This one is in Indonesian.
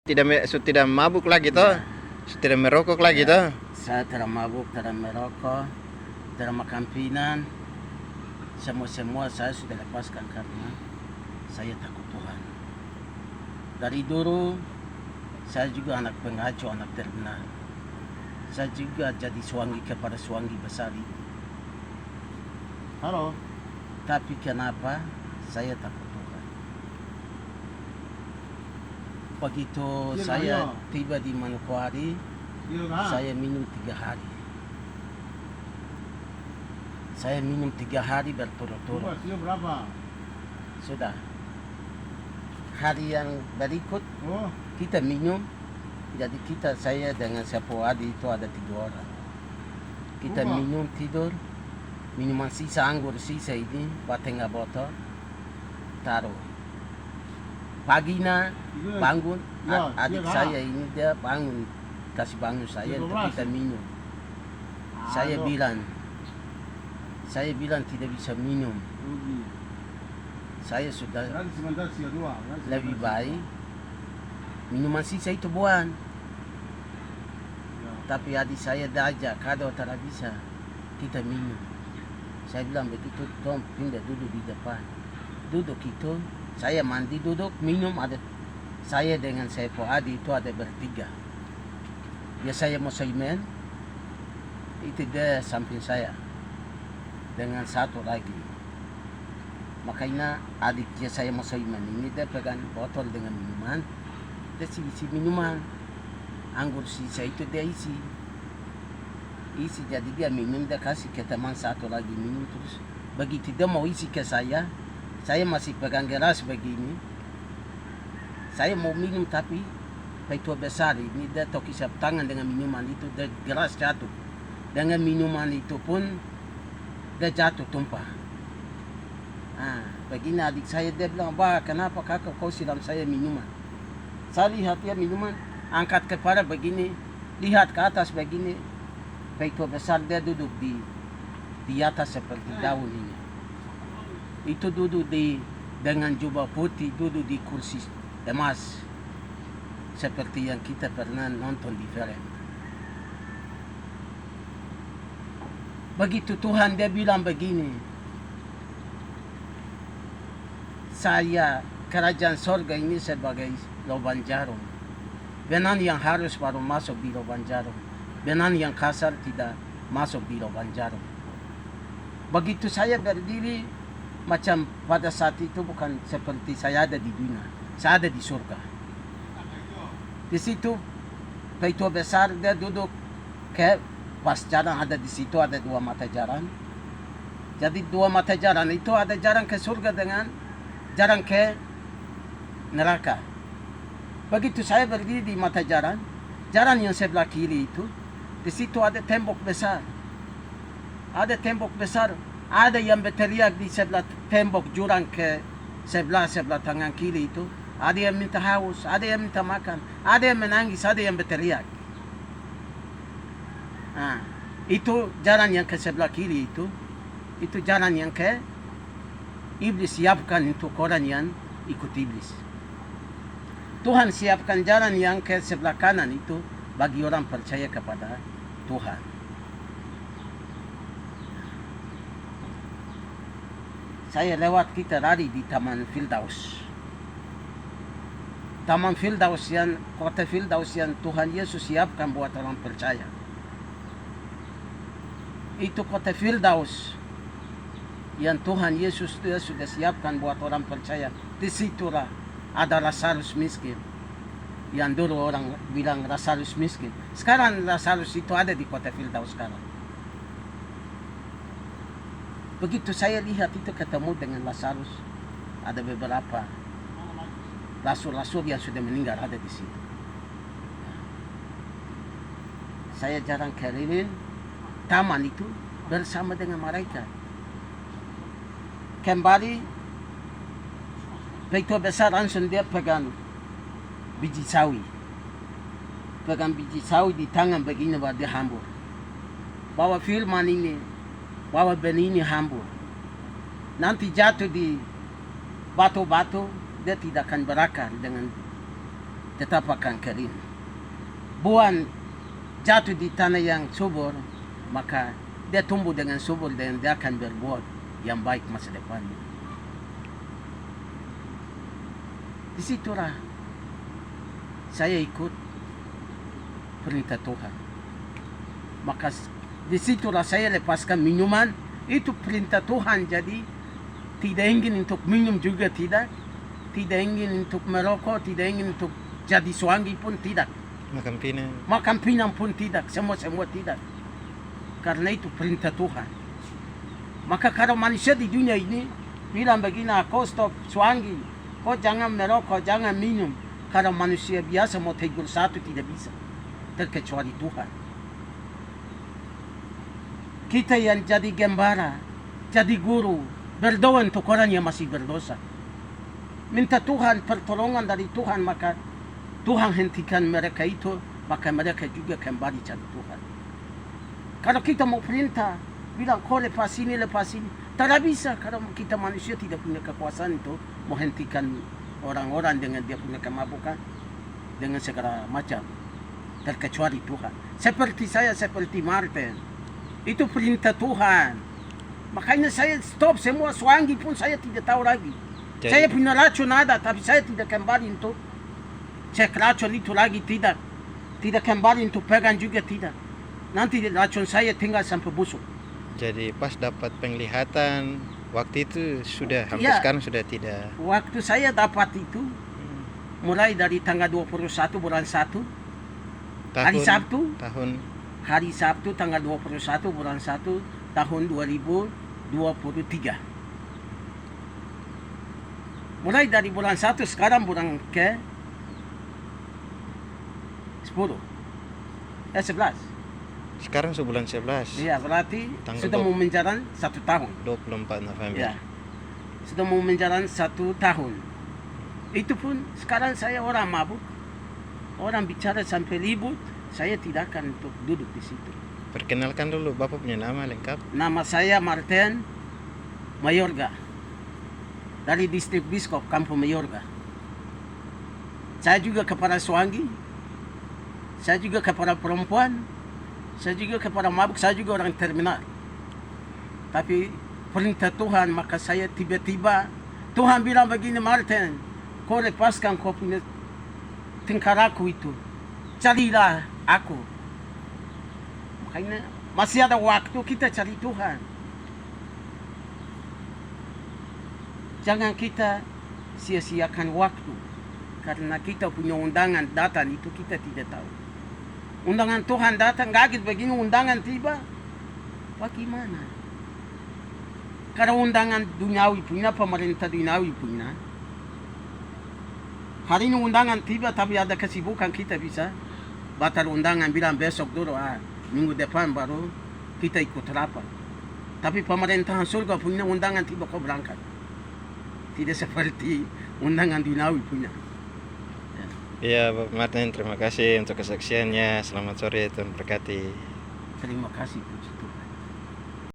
Tidak mabuk lagi toh, tidak merokok lagi toh. Saya tidak mabuk, tidak merokok, tidak makan pinan. Semua saya sudah lepaskan karena saya takut Tuhan. Dari dulu saya juga anak pengacu, anak terkenal. Saya juga jadi suami kepada suami besar itu. Halo. Tapi kenapa saya takut Tuhan? Begitu saya tiba di Manokwari, saya minum 3 hari. Saya minum 3 hari berturut-turut. Berapa? Sudah. Hari yang berikut kita minum. Jadi saya dengan Sepo Adi itu ada 3 orang. Kita minum tidur. Minuman sisa anggur sisa ini buat tengah botol. Taruh. Paginya bangun. Adik saya ini dia bangun. Kasih bangun saya untuk kita minum. Saya bilang tidak bisa minum. Saya sudah lebih baik minuman sisa itu buang. Tapi adik saya diajak, kalau tidak bisa kita minum. Saya bilang begitu, Tom pindah duduk di depan. Duduk itu, saya mandi duduk, minum ada. Saya dengan Sepo Adi itu ada bertiga. Ya saya mau seimen, itu dia samping saya. Dengan satu lagi. Makanya adiknya saya mau seimen ini dia pegang botol dengan minuman. Dia isi minuman. Anggur sisa itu dia isi. Jadi dia minum, dia kasih ke teman satu lagi minum terus. Begitu dia mau isi ke saya masih pegang gelas begini. Saya mau minum tapi itu besar ini dia isap tangan dengan minuman itu, dia gelas jatuh. Dengan minuman itu pun dia jatuh tumpah. Begini adik saya dia bilang, "Bah, kenapa kakak kau siram saya minuman?" Saya lihat dia minuman, angkat kepala begini, lihat ke atas begini. Itu besar dia duduk di atas seperti daun ini. Itu duduk dengan jubah putih, duduk di kursi emas. Seperti yang kita pernah nonton di film. Begitu Tuhan dia bilang begini, saya kerajaan sorga ini sebagai lubang jarum. Benar yang harus baru masuk di lubang jarum. Benar yang kasar tidak masuk di lubang jarum. Begitu saya berdiri, macam pada saat itu bukan seperti saya ada di dunia. Saya ada di surga. Di situ, itu besar dia duduk ke pas jalan ada di situ ada 2 mata jalan. Jadi 2 mata jalan itu ada jalan ke surga dengan jalan ke neraka. Begitu saya berdiri di mata jalan yang sebelah kiri itu, di situ ada tembok besar. Ada tembok besar. Ada yang berteriak di sebelah tembok jurang ke sebelah tangan kiri itu. Ada yang minta haus, ada yang minta makan, ada yang menangis, ada yang berteriak. Itu jalan yang ke sebelah kiri itu jalan yang ke iblis siapkan untuk orang yang ikut iblis. Tuhan siapkan jalan yang ke sebelah kanan itu bagi orang percaya kepada Tuhan. Saya lewat kita lari di Taman Firdaus. Taman Firdaus yang kota Firdaus yang Tuhan Yesus siapkan buat orang percaya. Itu kota Firdaus yang Tuhan Yesus dia sudah siapkan buat orang percaya. Di situlah ada Lazarus miskin. Yang dulu orang bilang Lazarus miskin. Sekarang Lazarus itu ada di kota Firdaus sekarang. Begitu saya lihat itu ketemu dengan Lazarus, ada beberapa rasul-rasul yang sudah meninggal ada di situ. Saya jarang keliling taman itu bersama dengan mereka. Kembali, begitu besar langsung dia pegang biji sawi. Pegang biji sawi di tangan begini baru dia hambur. Bawa firman ini, bawa benih ini hambur. Nanti jatuh di batu-batu, dia tidak akan berakar dengan tetap akan kering. Buah jatuh di tanah yang subur, maka dia tumbuh dengan subur dan dia akan berbuah yang baik masa depannya. Disitulah saya ikut perintah Tuhan. Maka disitulah saya lepaskan minuman, itu perintah Tuhan. Jadi tidak ingin untuk minum juga tidak ingin untuk merokok, tidak ingin untuk jadi suami pun tidak. Makan pinang pun tidak, semua tidak. Karena itu perintah Tuhan. Maka kalau manusia di dunia ini bilang begini, kau stop suami, kau jangan merokok, jangan minum. Kalau manusia biasa mau tegur satu tidak bisa, terkecuali Tuhan. Kita yang jadi gembala, jadi guru, berdoa untuk orang yang masih berdosa. Minta Tuhan pertolongan dari Tuhan, maka Tuhan hentikan mereka itu, maka mereka juga kembali cari Tuhan. Kalau kita mau perintah, bilang kau lepas ini, tidak bisa. Kalau kita manusia tidak punya kekuasaan itu menghentikan orang-orang dengan dia punya kemabukan, dengan segala macam, terkecuali Tuhan. Seperti saya, seperti Martin, itu perintah Tuhan. Makanya saya stop semua suami pun saya tidak tahu lagi. Jadi, saya punya racun ada, tapi saya tidak kembali untuk cek racun itu lagi, tidak kembali untuk pegang juga tidak. Nanti racun saya tinggal sampai busuk. Jadi pas dapat penglihatan waktu itu sudah hampir sekarang sudah tidak. Waktu saya dapat itu mulai dari tanggal 21 bulan 1 hari Sabtu tanggal 21 bulan 1 tahun 2023. Mulai dari bulan 1 sekarang bulan ke 11. Sekarang sebulan 11. Iya, berarti Tanggal sudah mau menjalan 1 tahun. 24 November. Ya, sudah mau menjalan 1 tahun. Itu pun sekarang saya orang mabuk, orang bicara sampai ribut, saya tidak akan untuk duduk di situ. Perkenalkan dulu, Bapak punya nama lengkap. Nama saya Martin Mayorga, dari distrik Biskop Kampung Mayorga. Saya juga kepada suami, saya juga kepada perempuan, saya juga kepada mabuk, saya juga orang terminal. Tapi perintah Tuhan, maka saya tiba-tiba Tuhan bilang begini, Martin, kau lepaskan kau punya tingkah laku itu, carilah aku. Makanya masih ada waktu kita cari Tuhan. Jangan kita sia-siakan waktu, karena kita punya undangan datang itu kita tidak tahu. Undangan Tuhan datang, kaget begini undangan tiba, bagaimana? Kalau undangan duniawi punya, pemerintah duniawi punya, hari ini undangan tiba tapi ada kesibukan, kita bisa batal undangan, bilang besok dulu, minggu depan baru kita ikut rapat. Tapi pemerintahan surga punya undangan tiba kau berangkat. Tidak seperti undangan duniawi punya. Iya, Bapak Martin, terima kasih untuk kesaksiannya. Selamat sore, Tuhan berkati. Terima kasih.